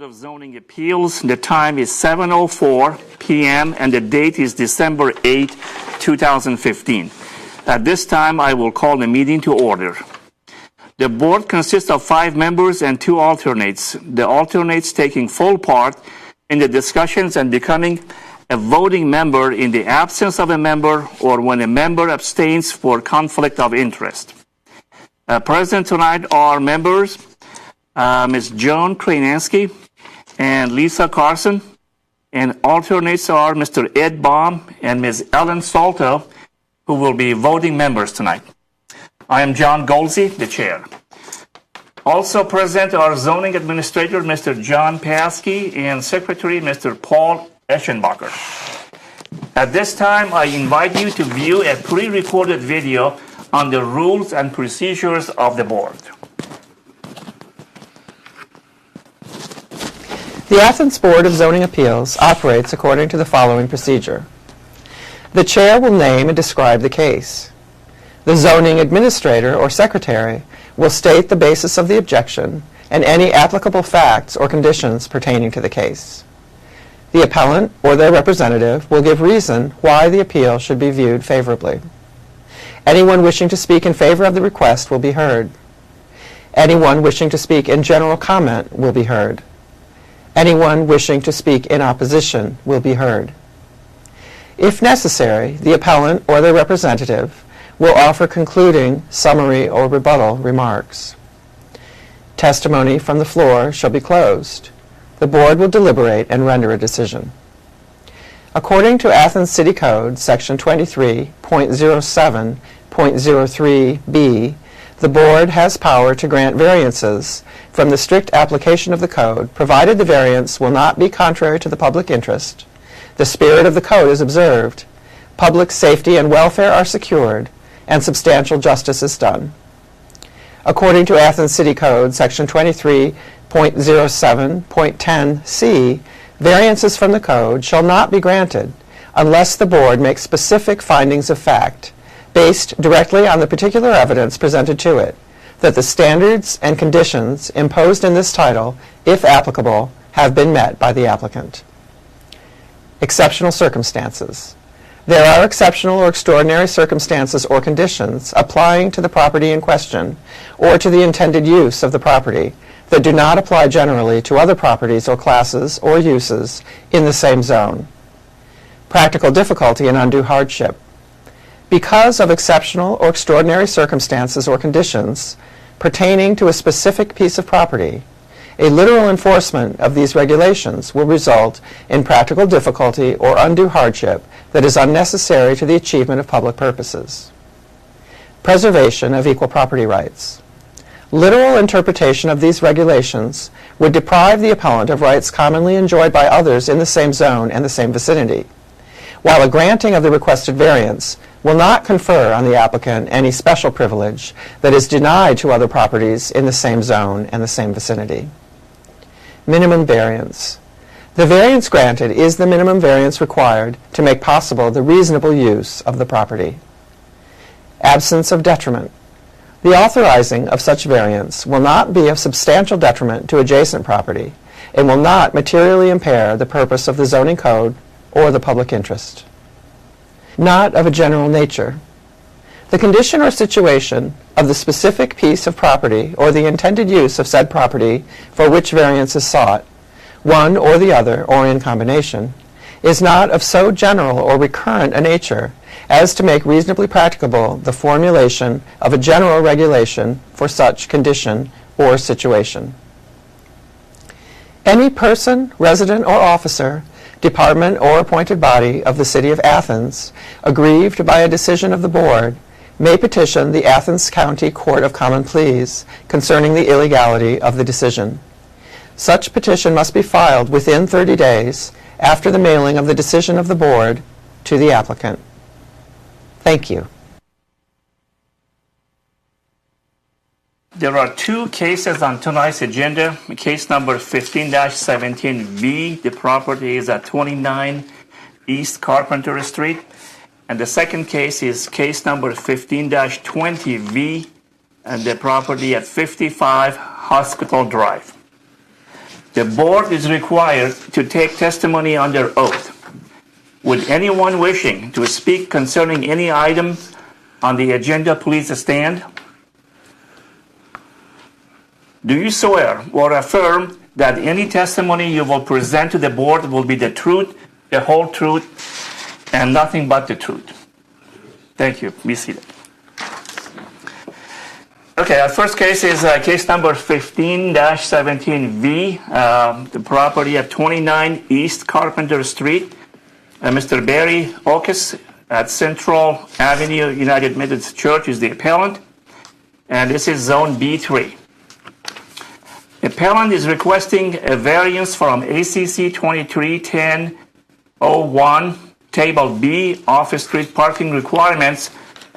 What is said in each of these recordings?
Board of Zoning Appeals. The time is 7:04 p.m. and the date is December 8, 2015. At this time, I will call the meeting to order. The board consists of 5 members and 2 alternates. The alternates taking full part in the discussions and becoming a voting member in the absence of a member or when a member abstains for conflict of interest. Present tonight are members Ms. Joan Kranansky and Lisa Carson, and alternates are Mr. Ed Baum and Ms. Ellen Salto, who will be voting members tonight. I am John Golsey, the chair. Also present are zoning administrator Mr. John Paskey and secretary Mr. Paul Eschenbacher. At this time, I invite you to view a pre-recorded video on the rules and procedures of the board. The Athens Board of Zoning Appeals operates according to the following procedure. The chair will name and describe the case. The zoning administrator or secretary will state the basis of the objection and any applicable facts or conditions pertaining to the case. The appellant or their representative will give reason why the appeal should be viewed favorably. Anyone wishing to speak in favor of the request will be heard. Anyone wishing to speak in general comment will be heard. Anyone wishing to speak in opposition will be heard. If necessary, the appellant or their representative will offer concluding, summary, or rebuttal remarks. Testimony from the floor shall be closed. The board will deliberate and render a decision. According to Athens City Code, Section 23.07.03b, the board has power to grant variances from the strict application of the code, provided the variance will not be contrary to the public interest, the spirit of the code is observed, public safety and welfare are secured, and substantial justice is done. According to Athens City Code, Section 23.07.10c, variances from the code shall not be granted unless the board makes specific findings of fact based directly on the particular evidence presented to it, that the standards and conditions imposed in this title, if applicable, have been met by the applicant. Exceptional circumstances. There are exceptional or extraordinary circumstances or conditions applying to the property in question or to the intended use of the property that do not apply generally to other properties or classes or uses in the same zone. Practical difficulty and undue hardship. Because of exceptional or extraordinary circumstances or conditions pertaining to a specific piece of property, a literal enforcement of these regulations will result in practical difficulty or undue hardship that is unnecessary to the achievement of public purposes. Preservation of equal property rights. Literal interpretation of these regulations would deprive the appellant of rights commonly enjoyed by others in the same zone and the same vicinity, while a granting of the requested variance will not confer on the applicant any special privilege that is denied to other properties in the same zone and the same vicinity. Minimum variance. The variance granted is the minimum variance required to make possible the reasonable use of the property. Absence of detriment. The authorizing of such variance will not be of substantial detriment to adjacent property and will not materially impair the purpose of the zoning code or the public interest. Not of a general nature. The condition or situation of the specific piece of property or the intended use of said property for which variance is sought, one or the other or in combination, is not of so general or recurrent a nature as to make reasonably practicable the formulation of a general regulation for such condition or situation. Any person, resident, or officer, department, or appointed body of the City of Athens, aggrieved by a decision of the Board, may petition the Athens County Court of Common Pleas concerning the illegality of the decision. Such petition must be filed within 30 days after the mailing of the decision of the board to the applicant. Thank you. There are two cases on tonight's agenda. Case number 15-17V, the property is at 29 East Carpenter Street. And the second case is case number 15-20V, and the property at 55 Hospital Drive. The board is required to take testimony under oath. Would anyone wishing to speak concerning any item on the agenda please stand? Do you swear or affirm that any testimony you will present to the board will be the truth, the whole truth, and nothing but the truth? Thank you. Be seated. Okay, our first case is case number 15-17V, the property at 29 East Carpenter Street. Mr. Barry Oakes at Central Avenue United Methodist Church is the appellant, and this is Zone B3. The appellant is requesting a variance from ACC 23-10-01, Table B, off-street parking requirements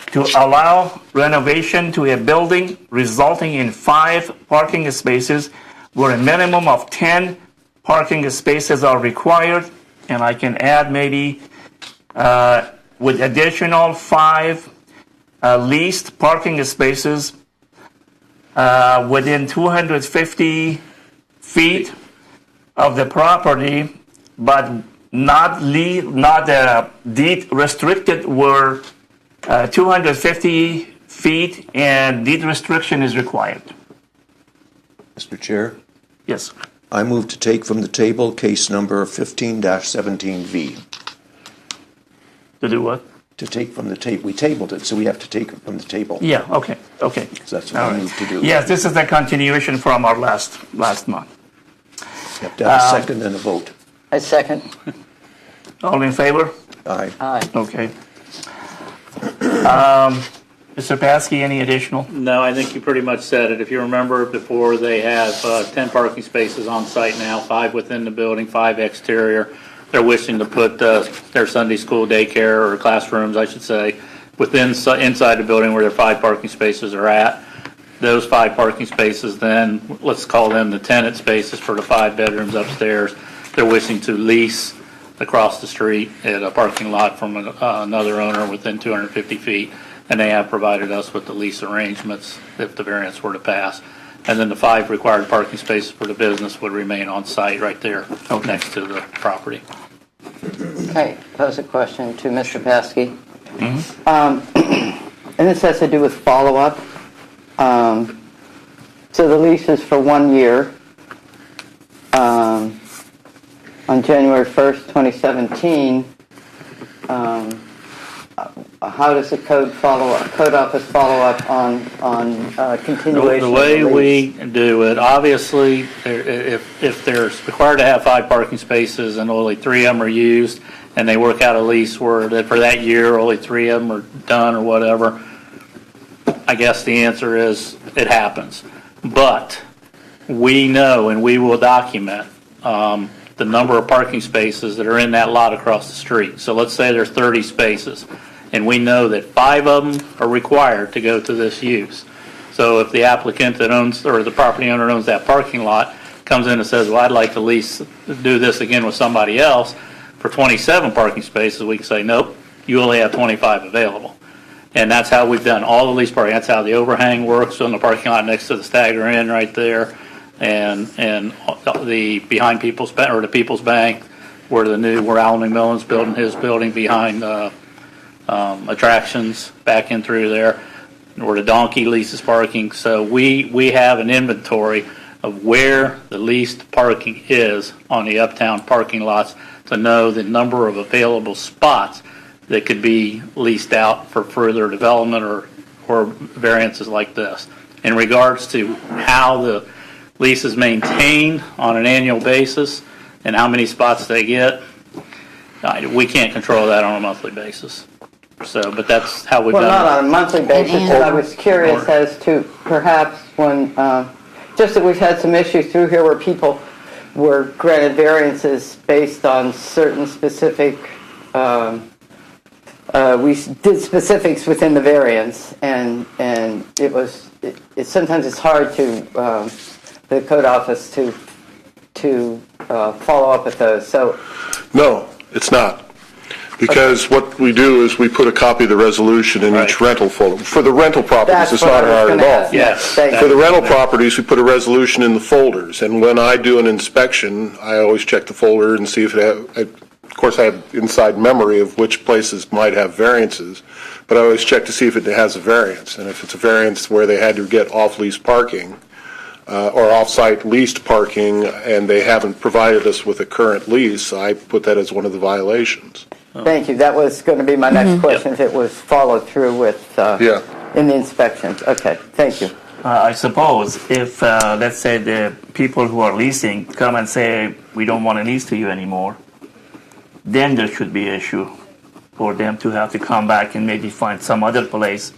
to allow renovation to a building resulting in 5 parking spaces where a minimum of 10 parking spaces are required, and I can add maybe with additional 5 leased parking spaces within 250 feet of the property, but not deed restricted where 250 feet and deed restriction is required. Mr. Chair, Yes. I move to take from the table case number 15-17V. To do what? To take from the table. We tabled it, so we have to take it from the table. Yeah, okay. So that's what I move to do. Yes, this is the continuation from our last month. You have to have a second and a vote. I second. All in favor? Aye. Aye. Okay. Mr. Paskey, any additional? No, I think you pretty much said it. If you remember before, they have 10 parking spaces on site now, 5 within the building, 5 exterior. They're wishing to put their Sunday school daycare, or classrooms, I should say, inside the building where their 5 parking spaces are at. Those 5 parking spaces then, let's call them the tenant spaces for the 5 bedrooms upstairs. They're wishing to lease across the street at a parking lot from another owner within 250 feet. And they have provided us with the lease arrangements if the variance were to pass. And then the 5 required parking spaces for the business would remain on site right there next to the property. Okay, pose a question to Mr. Paskey. And this has to do with follow-up. So the lease is for 1 year. On January 1st, 2017, how does the code office follow up on continuation? The way of the lease? we do it, obviously, if they're required to have 5 parking spaces and only 3 of them are used, and they work out a lease where for that year only 3 of them are done or whatever, I guess the answer is it happens. But we know and we will document the number of parking spaces that are in that lot across the street. So let's say there's 30 spaces, and we know that 5 of them are required to go to this use. So if the applicant that owns, or the property owner owns that parking lot, comes in and says, well, I'd like to do this again with somebody else for 27 parking spaces, we can say, nope, you only have 25 available. And that's how we've done all the lease parking. That's how the overhang works on the parking lot next to the Stagger Inn right there, and the behind People's Bank, or the People's Bank, where Alan McMillan's building his building behind attractions back in through there, where the Donkey leases parking. So we have an inventory of where the leased parking is on the uptown parking lots to know the number of available spots that could be leased out for further development or variances like this. In regards to how the lease is maintained on an annual basis and how many spots they get, we can't control that on a monthly basis. So, but that's how we've Well, not done on a monthly basis, but I was curious as to perhaps when, just that we've had some issues through here where people were granted variances based on certain specific, we did specifics within the variance, and sometimes it's hard to, the code office to follow up with those, so. No, it's not. Because what we do is we put a copy of the resolution in each rental folder. For the rental properties, it's not hard at all. Yes. For the rental properties, we put a resolution in the folders. And when I do an inspection, I always check the folder and see if of course, I have inside memory of which places might have variances, but I always check to see if it has a variance. And if it's a variance where they had to get off-lease parking or off-site leased parking and they haven't provided us with a current lease, I put that as one of the violations. Thank you. That was going to be my next question, if it was followed through with in the inspections. Okay, thank you. I suppose if, let's say, the people who are leasing come and say, we don't want to lease to you anymore, then there should be an issue for them to have to come back and maybe find some other place,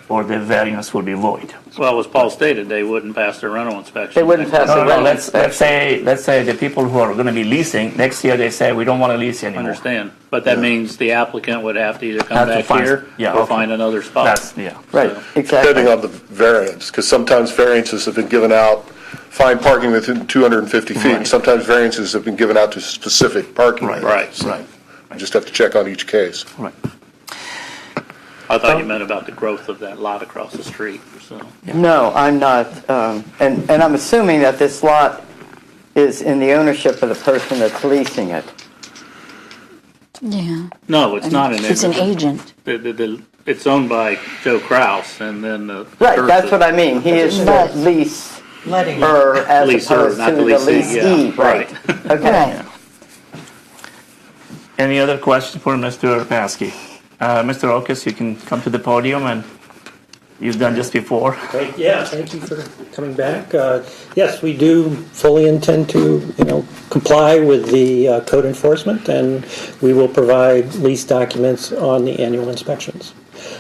or the variance will be void. Well, as Paul stated, they wouldn't pass their rental inspection. They wouldn't pass No, the no, rental let's inspection. say the people who are going to be leasing, next year they say, we don't want to lease I anymore. understand, but that means the applicant would have to either come Have to back find- here yeah, or okay. find another spot. That's, yeah. Right, exactly. Depending on the variance, because sometimes variances have been given out, find parking within 250 feet. Right. Sometimes variances have been given out to specific parking Right. areas. Right. Right. You just have to check on each case. Right. I thought you meant about the growth of that lot across the street, so. No, I'm not, and I'm assuming that this lot is in the ownership of the person that's leasing it. Yeah. No, it's not an It's an agent. It's owned by Joe Kraus, and then the. Right, church that's is- what I mean. He is the But- leaser as Leaser, opposed not to the the leasee, leasee, yeah, right? Okay. Right. Any other questions for Mr. Paskey? Mr. Okus, you can come to the podium, and you've done this before. Great, yeah, thank you for coming back. Yes, we do fully intend to, comply with the code enforcement, and we will provide lease documents on the annual inspections.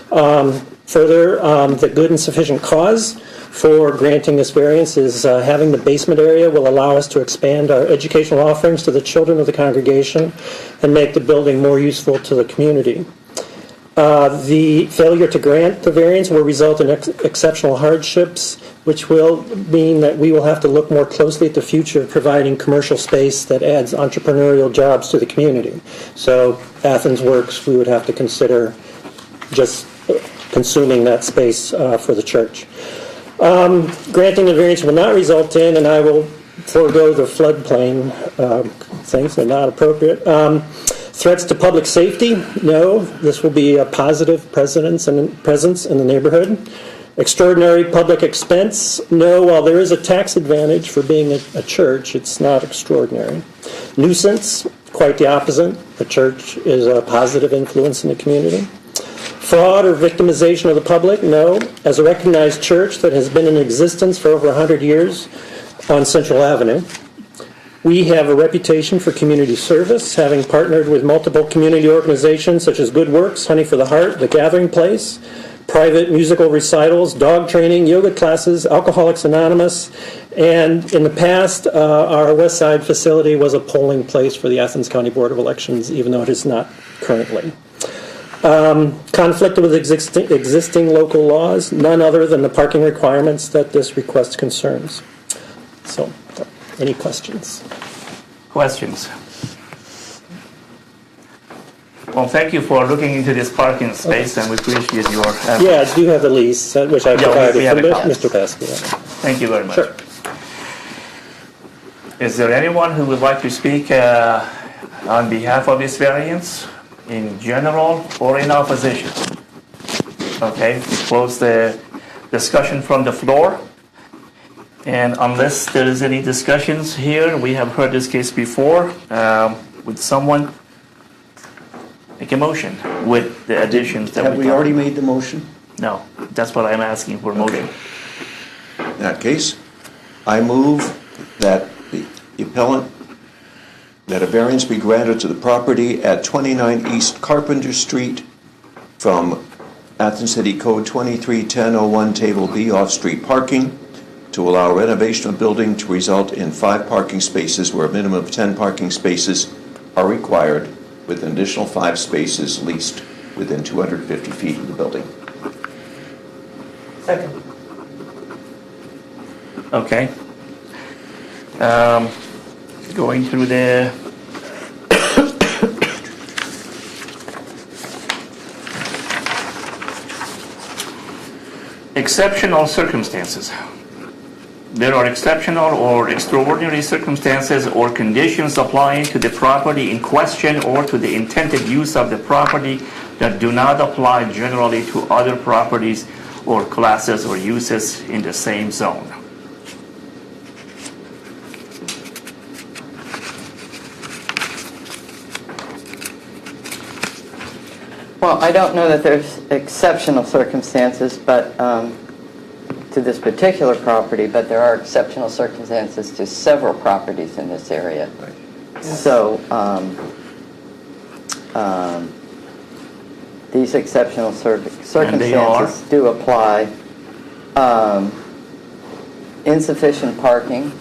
Further, the good and sufficient cause for granting this variance is having the basement area will allow us to expand our educational offerings to the children of the congregation and make the building more useful to the community. The failure to grant the variance will result in exceptional hardships, which will mean that we will have to look more closely at the future of providing commercial space that adds entrepreneurial jobs to the community. So Athens Works, we would have to consider just consuming that space for the church. Granting the variance will not result in, and I will forego the floodplain things, they're not appropriate. Threats to public safety, no. This will be a positive presence in the neighborhood. Extraordinary public expense, no. While there is a tax advantage for being a church, it's not extraordinary. Nuisance, quite the opposite. The church is a positive influence in the community. Fraud or victimization of the public, no. As a recognized church that has been in existence for over 100 years on Central Avenue, we have a reputation for community service, having partnered with multiple community organizations such as Good Works, Honey for the Heart, The Gathering Place, private musical recitals, dog training, yoga classes, Alcoholics Anonymous, and in the past, our West Side facility was a polling place for the Athens County Board of Elections, even though it is not currently. Conflict with existing local laws, none other than the parking requirements that this request concerns. So, any questions? Questions? Well, thank you for looking into this parking space, and we appreciate your effort. Yeah, I do have the lease, which I we provided have for a copy. Mr. Paskey. Thank you very much. Sure. Is there anyone who would like to speak on behalf of this variance, in general or in opposition? Okay, close the discussion from the floor. And unless there is any discussions here, we have heard this case before. Would someone make a motion with the additions that Have we talked already about? made the motion? No, that's what I'm asking for motion. In that case, I move that the appellant, that a variance be granted to the property at 29 East Carpenter Street from Athens City Code 231001 Table B off-street parking to allow renovation of building to result in 5 parking spaces where a minimum of 10 parking spaces are required, with an additional 5 spaces leased within 250 feet of the building. Second. Okay. Going through the exceptional circumstances. There are exceptional or extraordinary circumstances or conditions applying to the property in question or to the intended use of the property that do not apply generally to other properties or classes or uses in the same zone. Well, I don't know that there's exceptional circumstances, but to this particular property, but there are exceptional circumstances to several properties in this area. So these exceptional circumstances do apply. Insufficient parking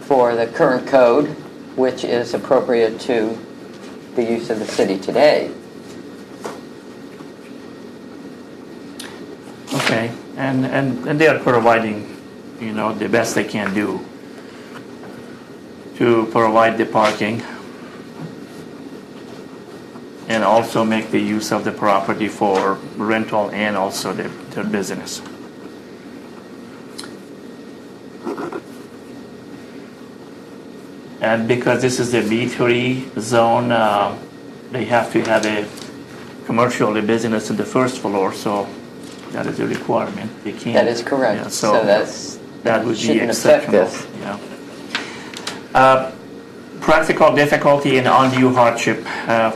for the current code, which is appropriate to the use of the city today. Okay, and they are providing, the best they can do to provide the parking and also make the use of the property for rental and also their business. And because this is the B3 zone, they have to have a commercial business in the first floor, so that is a requirement. They can't. That is correct. Yeah, so that would be shouldn't affect exceptional. this. Yeah. Practical difficulty and undue hardship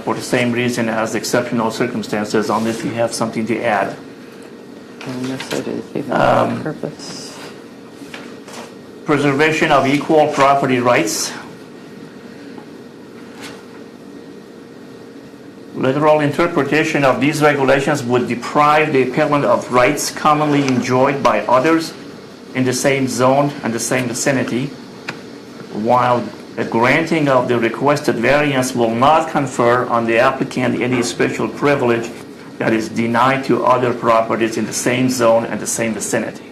for the same reason as exceptional circumstances, unless you have something to add. And this is even on purpose. Preservation of equal property rights. Literal interpretation of these regulations would deprive the appellant of rights commonly enjoyed by others in the same zone and the same vicinity, while the granting of the requested variance will not confer on the applicant any special privilege that is denied to other properties in the same zone and the same vicinity.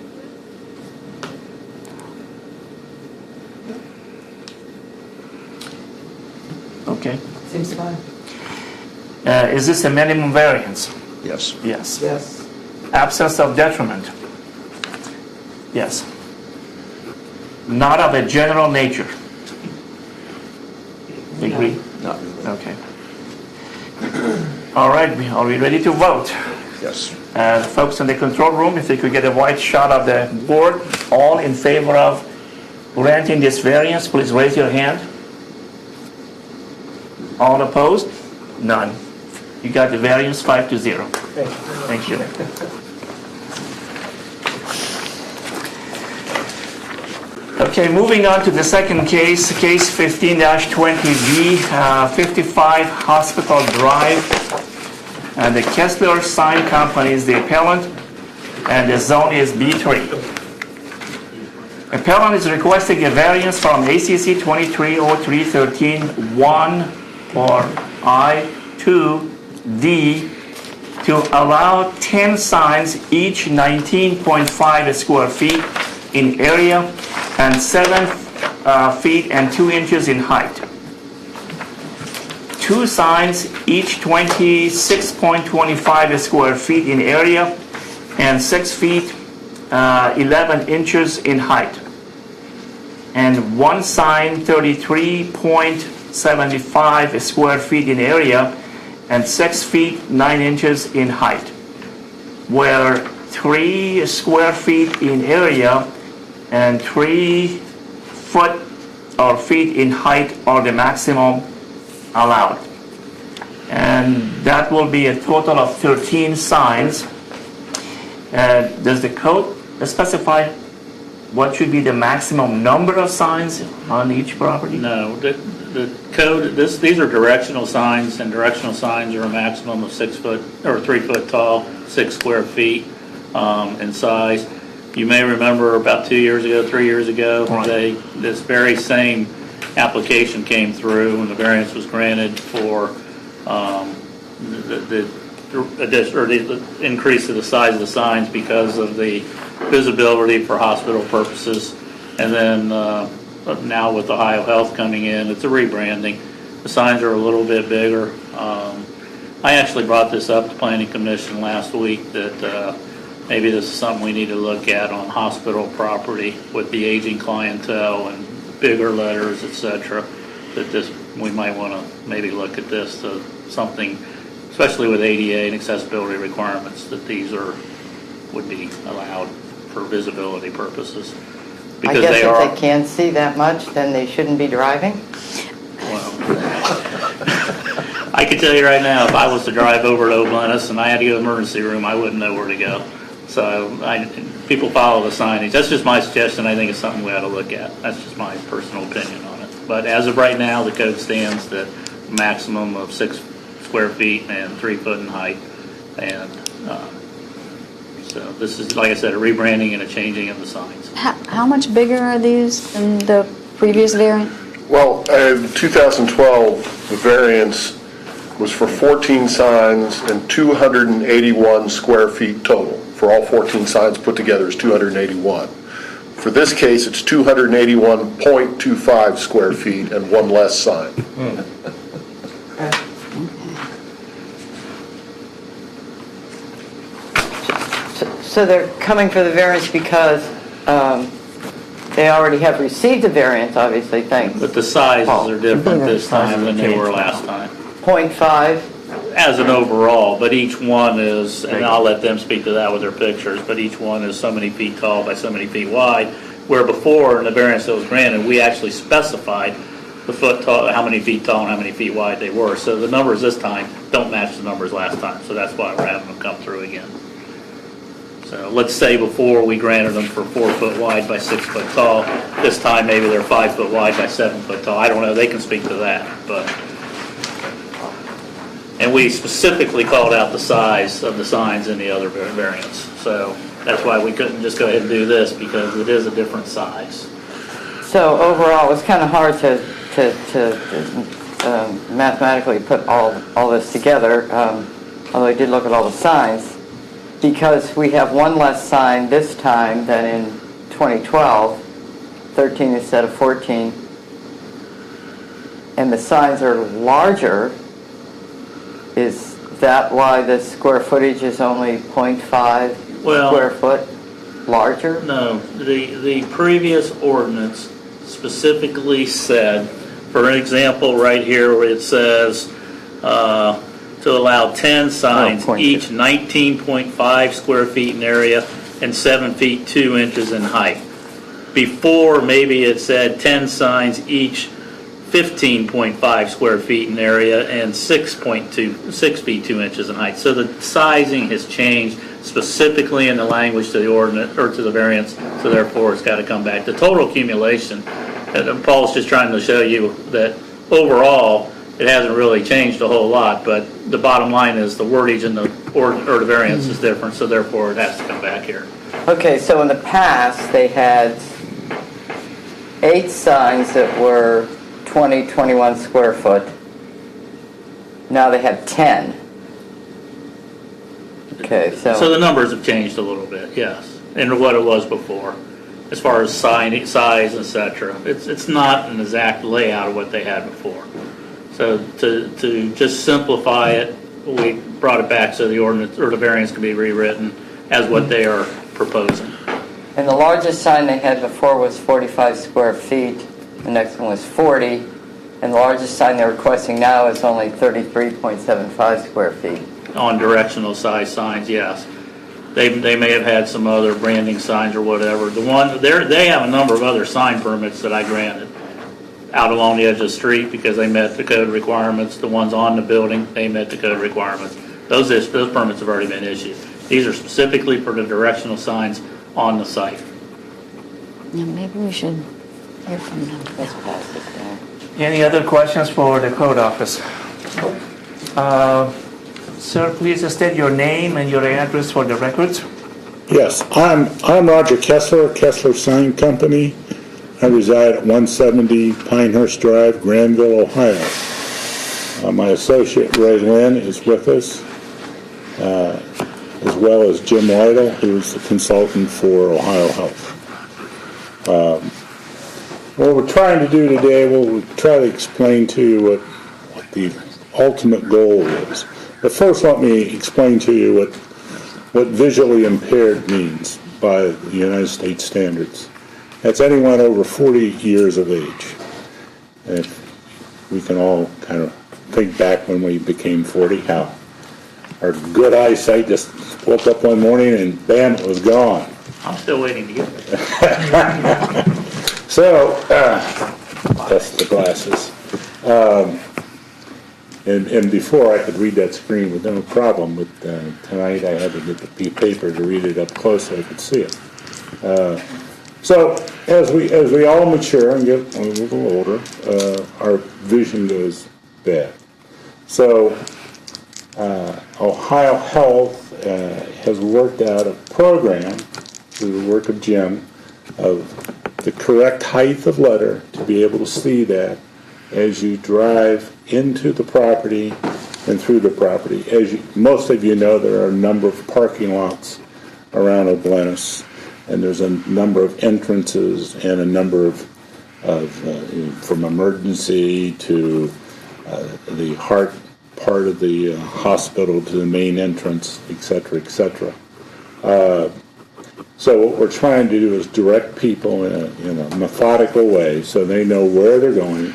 Okay. Seems fine. Is this a minimum variance? Yes. Yes. Yes. Absence of detriment? Yes. Not of a general nature? Agree? Not really. Okay. All right, are we ready to vote? Yes. Folks in the control room, if they could get a wide shot of the board, all in favor of granting this variance, please raise your hand. All opposed? None. You got the variance 5-0. Thank you. Okay, moving on to the second case, case 15-20B, 55 Hospital Drive. And the Kessler Sign Company is the appellant, and the zone is B3. Appellant is requesting a variance from ACC 2303-13-1 or I-2D to allow 10 signs, each 19.5 square feet in area and 7 feet and 2 inches in height. 2 signs, each 26.25 square feet in area and 6 feet 11 inches in height. And 1 sign, 33.75 square feet in area and 6 feet 9 inches in height, where 3 square feet in area and 3 foot or feet in height are the maximum allowed. And that will be a total of 13 signs. Does the code specify what should be the maximum number of signs on each property? No, the code, these are directional signs, and directional signs are a maximum of 6 foot, or 3 foot tall, 6 square feet in size. You may remember about 2 years ago, 3 years ago, Right. this very same application came through and the variance was granted for the increase of the size of the signs because of the visibility for hospital purposes. And then now with Ohio Health coming in, it's a rebranding. The signs are a little bit bigger. I actually brought this up to Planning Commission last week that maybe this is something we need to look at on hospital property with the aging clientele and bigger letters, et cetera, that we might want to maybe look at this to something, especially with ADA and accessibility requirements, that these would be allowed for visibility purposes. I Because guess they if are, they can't see that much, then they shouldn't be driving? well, I can tell you right now, if I was to drive over to O'Bleness and I had to go to the emergency room, I wouldn't know where to go. So people follow the signage. That's just my suggestion. I think it's something we ought to look at. That's just my personal opinion on it. But as of right now, the code stands that a maximum of 6 square feet and 3 foot in height. And so this is, like I said, a rebranding and a changing of the signs. How much bigger are these than the previous variant? Well, in 2012, the variance was for 14 signs and 281 square feet total. For all 14 signs put together is 281. For this case, it's 281.25 square feet and one less sign. So they're coming for the variance because they already have received the variance, obviously, thanks. But the sizes are different this time than they were last time. 0.5, As an overall, but each one is, and I'll let them speak to that with their pictures, but each one is so many feet tall by so many feet wide, where before in the variance that was granted, we actually specified the foot tall, how many feet tall and how many feet wide they were. So the numbers this time don't match the numbers last time, so that's why we're having them come through again. So let's say before we granted them for 4 foot wide by 6 foot tall, this time maybe they're 5 foot wide by 7 foot tall. I don't know, they can speak to that, but. And we specifically called out the size of the signs in the other variants. So that's why we couldn't just go ahead and do this, because it is a different size. so overall, it's kind of hard to mathematically put all this together, although I did look at all the signs, because we have one less sign this time than in 2012, 13 instead of 14, and the signs are larger. Is that why the square footage is only 0.5 Well- square foot larger? No, the previous ordinance specifically said, for an example right here where it says to allow 10 signs, point each 19.5 square feet in area and 7 feet 2 inches in height. Before, maybe it said 10 signs, each 15.5 square feet in area and 6 feet 2 inches in height. So the sizing has changed specifically in the language to the ordinance or to the variance. So therefore, it's got to come back. The total accumulation, and Paul's just trying to show you that overall it hasn't really changed a whole lot. But the bottom line is the wordage in the or the variance is different. So therefore, it has to come back here. Okay, so in the past, they had 8 signs that were 21 square foot. Now they have 10. Okay, So the numbers have changed a little bit, yes, and what it was before, as far as size, etc. It's not an exact layout of what they had before. So to just simplify it, we brought it back so the ordinance or the variance can be rewritten as what they are proposing. and the largest sign they had before was 45 square feet. The next one was 40, and the largest sign they're requesting now is only 33.75 square feet. On directional size signs, yes. They may have had some other branding signs or whatever. They have a number of other sign permits that I granted out along the edge of the street because they met the code requirements. The ones on the building, they met the code requirements. Those permits have already been issued. These are specifically for the directional signs on the site. Yeah, maybe we should hear from them. Let's pass it down. Any other questions for the code office? Sir, please state your name and your address for the records. Yes, I'm Roger Kessler, Kessler Sign Company. I reside at 170 Pinehurst Drive, Granville, Ohio. My associate Ray Lynn is with us, as well as Jim Lytle, who's the consultant for Ohio Health. What we're trying to do today, we'll try to explain to you what the ultimate goal is. But first, let me explain to you what visually impaired means by the United States standards. That's anyone over 40 years of age. And if we can all kind of think back when we became 40, how our good eyesight just woke up one morning and bam, it was gone. I'm still waiting to get there. So, that's the glasses. And before I could read that screen with no problem, but tonight I had to get the paper to read it up close so I could see it. So as we all mature and get a little older, our vision goes bad. So Ohio Health has worked out a program through the work of Jim of the correct height of letter to be able to see that as you drive into the property and through the property. As most of you know, there are a number of parking lots around O'Bleness, and there's a number of entrances and a number of from emergency to the heart part of the hospital to the main entrance, etc., etc. So what we're trying to do is direct people in a methodical way so they know where they're going,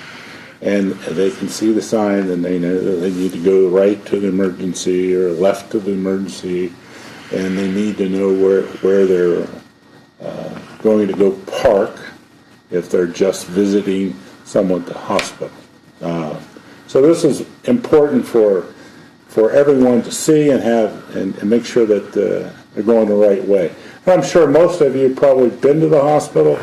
and they can see the sign and they know that they need to go right to the emergency or left to the emergency, and they need to know where they're going to go park if they're just visiting someone at the hospital. So this is important for everyone to see and have and make sure that they're going the right way. And I'm sure most of you have probably been to the hospital.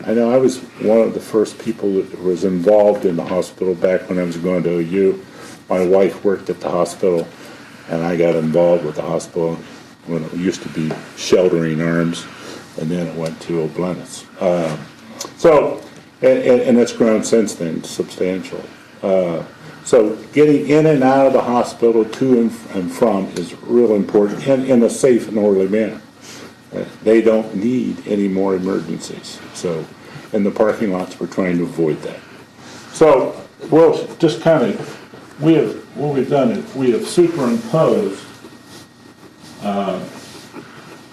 I know I was one of the first people that was involved in the hospital back when I was going to OU. My wife worked at the hospital, and I got involved with the hospital when it used to be Sheltering Arms, and then it went to O'Bleness. And it's grown since then substantially. So getting in and out of the hospital to and from is real important, and in a safe and orderly manner. They don't need any more emergencies. So, in the parking lots, we're trying to avoid that. So, we'll just kind of, what we've done is we have superimposed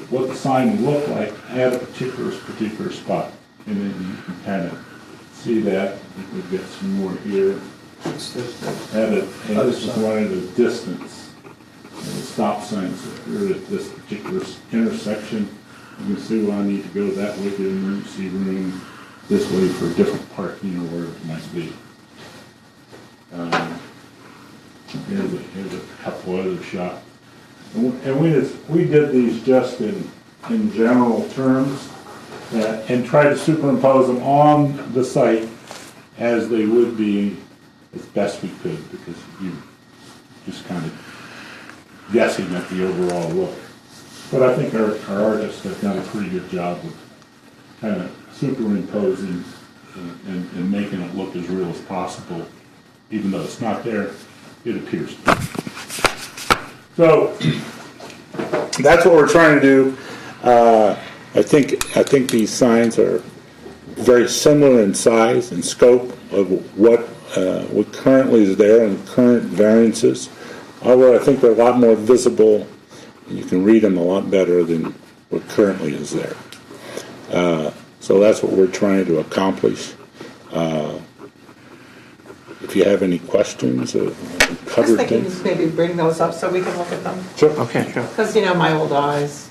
what the sign would look like at a particular spot. And then you can kind of see that. I think we've got some more here. And this is one of the distance. And the stop signs are at this particular intersection. You can see, well, I need to go that way to the emergency room, this way for different parking or wherever it might be. Here's a couple other shots. And we did these just in general terms and tried to superimpose them on the site as they would be as best we could, because you just kind of guessing at the overall look. But I think our artists have done a pretty good job of kind of superimposing and making it look as real as possible. Even though it's not there, it appears to be. So that's what we're trying to do. I think these signs are very similar in size and scope of what currently is there and current variances. Although I think they're a lot more visible, and you can read them a lot better than what currently is there. So that's what we're trying to accomplish. If you have any questions, I was covered thinking things. just maybe bring those up so we can look at them. Sure. Okay, sure. Because, my old eyes.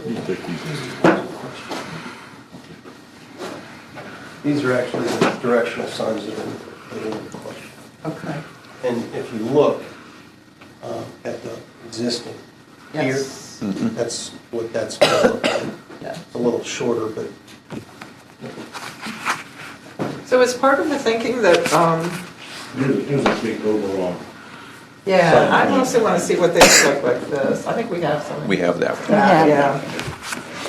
You take these. These are actually the directional signs that are in question. Okay. And if you look at the existing here, Yes. that's what that's going to look like. Yeah. It's a little shorter, but So is part of the thinking that, Here's a big overall. yeah, I mostly want to see what they look like this. I think we have some. We have that. Yeah.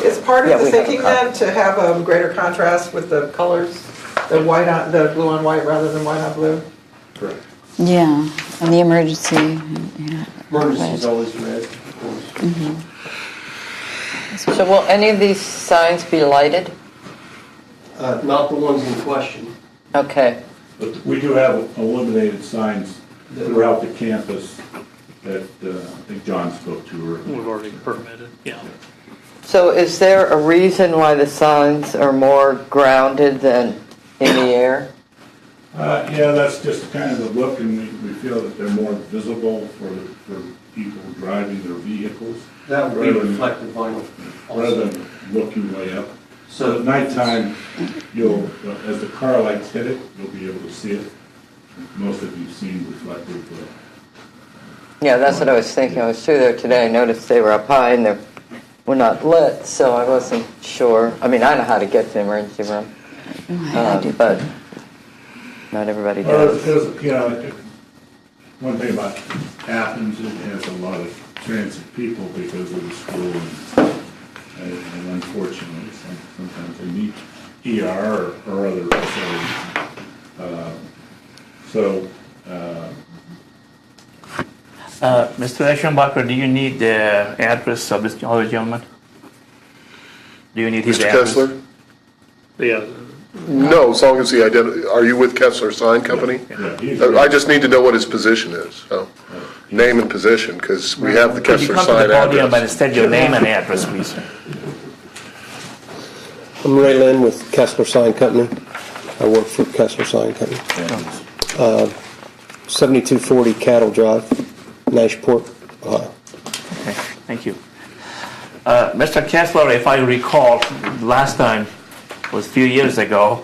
Is part Yeah, of the we have a thinking copy. then to have a greater contrast with the colors, the white on, the blue on white rather than white on blue? Correct. Yeah, and the emergency. Yeah. emergency is Red. always red, of course. So will any of these signs be lighted? Not the ones in question. Okay. But we do have illuminated signs throughout the campus that I think John spoke to earlier. We've already permitted, yeah. So is there a reason why the signs are more grounded than in the air? Yeah, that's just kind of the look, and we feel that they're more visible for people driving their vehicles. That would be Rather than- reflective vinyl rather also. than looking way up. So So at nighttime, you'll, as the car lights hit it, you'll be able to see it. Most of you've seen reflective. Yeah, that's what I was thinking. I was through there today. I noticed they were up high and they were not lit, so I wasn't sure. I mean, I know how to get to the emergency room, I do. but not everybody Well, does. there's, you know, one thing about Athens, it has a lot of transit people because of the school, and unfortunately, sometimes they need ER or other facilities. Mr. Eschenbacher, do you need the address of this other gentleman? Do you need his Mr. address? Kessler? Yeah, No, as long as he are you with Kessler Sign Company? Yeah, he's- I just need to know what his position is, so, name and position, because we have the Could you Kessler come to Sign the podium and address. state your name and address, please? I'm Ray Lynn with Kessler Sign Company. I work for Kessler Sign Company. 7240 Cattle Drive, Nashport, Ohio. Okay, thank you. Mr. Kessler, if I recall, last time was a few years ago.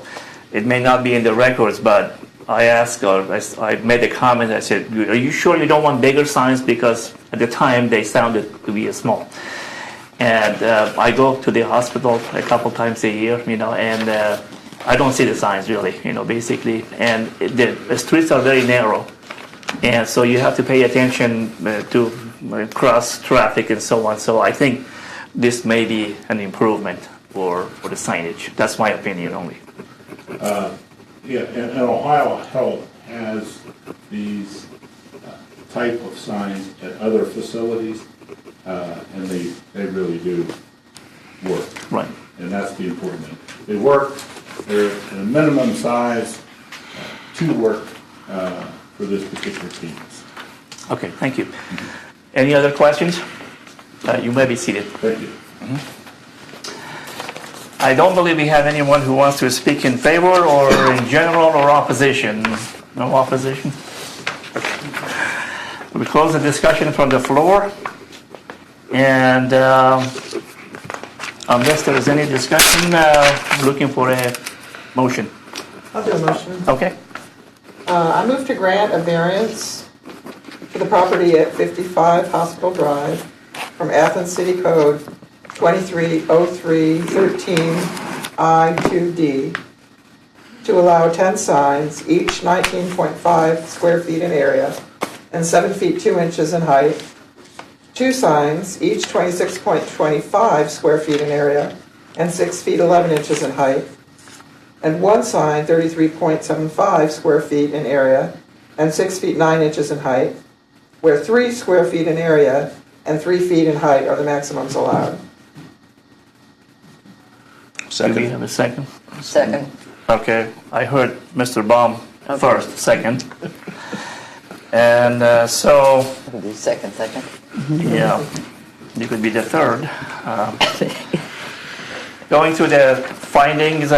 It may not be in the records, but I asked, or I made a comment. I said, "Are you sure you don't want bigger signs?" Because at the time they sounded to be small. And I go to the hospital a couple times a year, and I don't see the signs really, basically. And the streets are very narrow, and so you have to pay attention to cross traffic and so on. So I think this may be an improvement for the signage. That's my opinion only. Yeah, and Ohio Health has these type of signs at other facilities, and they really do work. Right. And that's the important thing. They work, they're at a minimum size to work for this particular piece. Okay, thank you. Any other questions? You may be seated. Thank you. I don't believe we have anyone who wants to speak in favor or in general or opposition. No opposition? We close the discussion from the floor. And unless there is any discussion, looking for a motion. I'll do a motion. Okay? I move to grant a variance for the property at 55 Hospital Drive from Athens City Code 230313I2D to allow 10 signs, each 19.5 square feet in area and 7 feet 2 inches in height. 2 signs, each 26.25 square feet in area and 6 feet 11 inches in height. And 1 sign, 33.75 square feet in area and 6 feet 9 inches in height, where 3 square feet in area and 3 feet in height are the maximums allowed. Do we have a second? Second. Okay, I heard Mr. Baum Okay. first, second. And so, Do second. yeah, you could be the third. Going through the findings,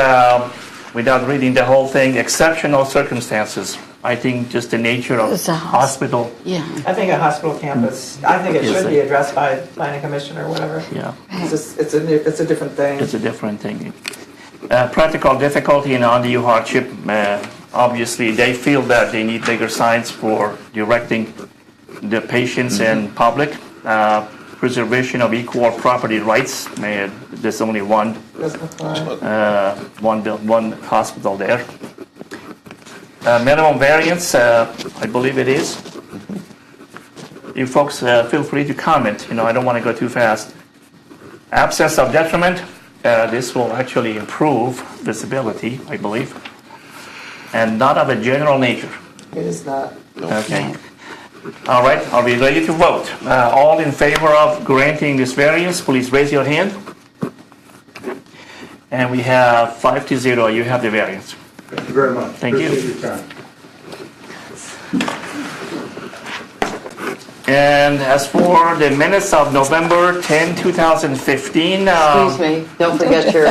without reading the whole thing, exceptional circumstances. I think just the nature of It's a hospital. Yeah. I think a hospital campus, I think it Yes, should I- be addressed by planning commission or whatever. Yeah, It's a different thing. it's a different thing. Practical difficulty and undue hardship. Obviously, they feel that they need bigger signs for directing the patients and public. Preservation of equal property rights. There's only one hospital there. Minimum variance, I believe it is. You folks feel free to comment. I don't want to go too fast. Absence of detriment. This will actually improve visibility, I believe, and not of a general nature. It is not. Okay. All right. Are we ready to vote? All in favor of granting this variance, please raise your hand. And we have 5-0. You have the variance. Thank you very much. Thank you. Appreciate your time. And as for the minutes of November 10, 2015. Excuse me, don't forget your,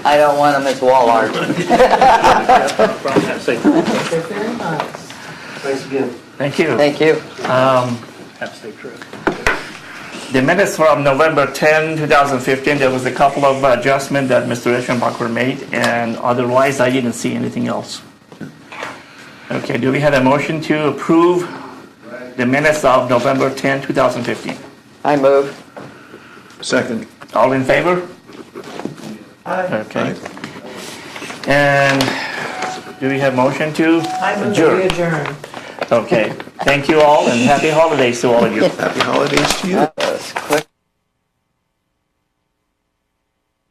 I don't want them as wall art. Thanks again. Thank you. Thank you. Have a safe trip. The minutes from November 10, 2015, there was a couple of adjustments that Mr. Eschenbacher made, and otherwise I didn't see anything else. Okay, do we have a motion to approve the minutes of November 10, 2015? I move. Second. All in favor? Okay. And do we have motion to adjourn? adjourn. Okay. Thank you all, and happy holidays to all of you. Happy holidays to you. That was quick.